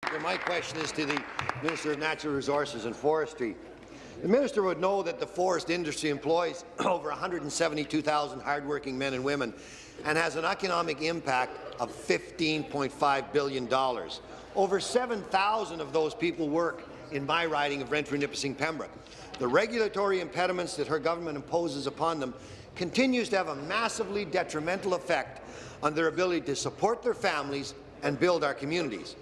My question is to the Minister of Natural Resources and Forestry. The minister would know that the forest industry employs over 172,000 hardworking men and women and has an economic impact of $15.5 billion. Over 7,000 of those people work in my riding of Renfrew-Nipissing-Pembroke. The regulatory impediments that her government imposes upon them continues to have a massively detrimental effect on their ability to support their families and build our communities.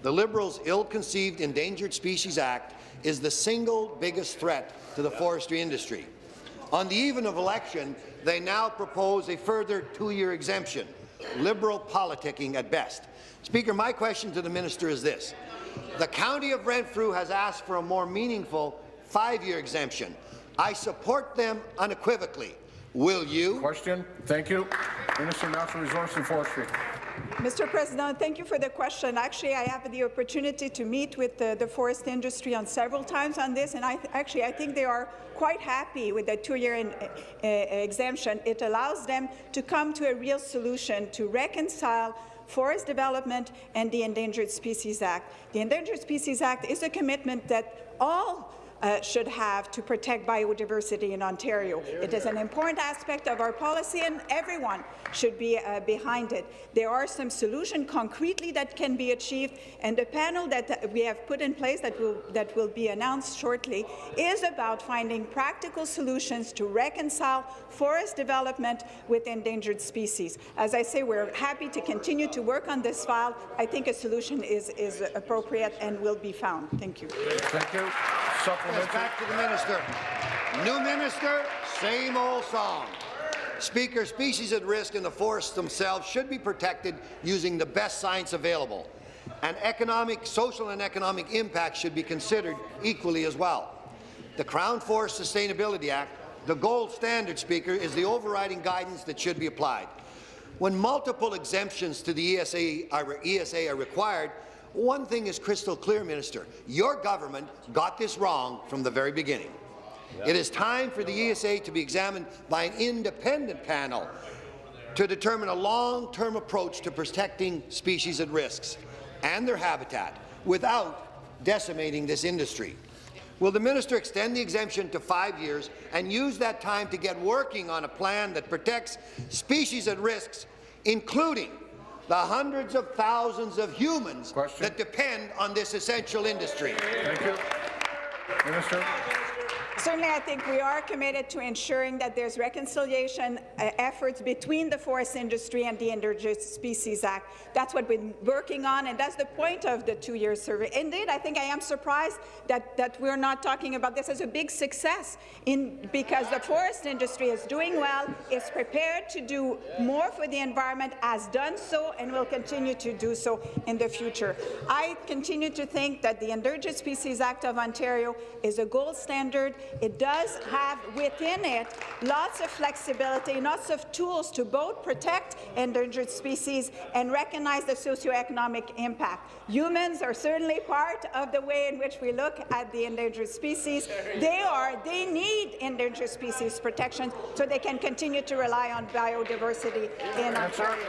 The Liberals' ill-conceived Endangered Species Act is the single biggest threat to the forestry industry. On the eve of election, they now propose a further 2-year exemption, Liberal politicking at best. Speaker, my question to the minister is this. The County of Renfrew has asked for a more meaningful 5-year exemption. I support them unequivocally. Will you? Question. Thank you. Minister of Natural Resources and Forestry. Mr. President, thank you for the question. Actually, I have the opportunity to meet with the forest industry on several times on this, and I think they are quite happy with the 2-year exemption. It allows them to come to a real solution to reconcile forest development and the Endangered Species Act. The Endangered Species Act is a commitment that all should have to protect biodiversity in Ontario. It is an important aspect of our policy, and everyone should be behind it. There are some solutions concretely that can be achieved, and the panel that we have put in place that will be announced shortly is about finding practical solutions to reconcile forest development with endangered species. As I say, we're happy to continue to work on this file. I think a solution is appropriate and will be found. Thank you. Thank you. Yes, back to the minister. New minister, same old song. Speaker, species at risk in the forests themselves should be protected using the best science available. And social and economic impact should be considered equally as well. The Crown Forest Sustainability Act, the gold standard, Speaker, is the overriding guidance that should be applied. When multiple exemptions to the ESA are required, one thing is crystal clear, Minister. Your government got this wrong from the very beginning. It is time for the ESA to be examined by an independent panel to determine a long-term approach to protecting species at risks and their habitat without decimating this industry. Will the minister extend the exemption to 5 years and use that time to get working on a plan that protects species at risks, including the hundreds of thousands of humans that depend on this essential industry? Thank you. Minister. Certainly, I think we are committed to ensuring that there's reconciliation efforts between the forest industry and the Endangered Species Act. That's what we've been working on, and that's the point of the 2-year survey. Indeed, I think I am surprised that we're not talking about this as a big success, because the forest industry is doing well, is prepared to do more for the environment, has done so, and will continue to do so in the future. I continue to think that the Endangered Species Act of Ontario is a gold standard. It does have within it lots of flexibility, lots of tools to both protect endangered species and recognize the socioeconomic impact. Humans are certainly part of the way in which we look at the endangered species. They need endangered species protection so they can continue to rely on biodiversity in Ontario.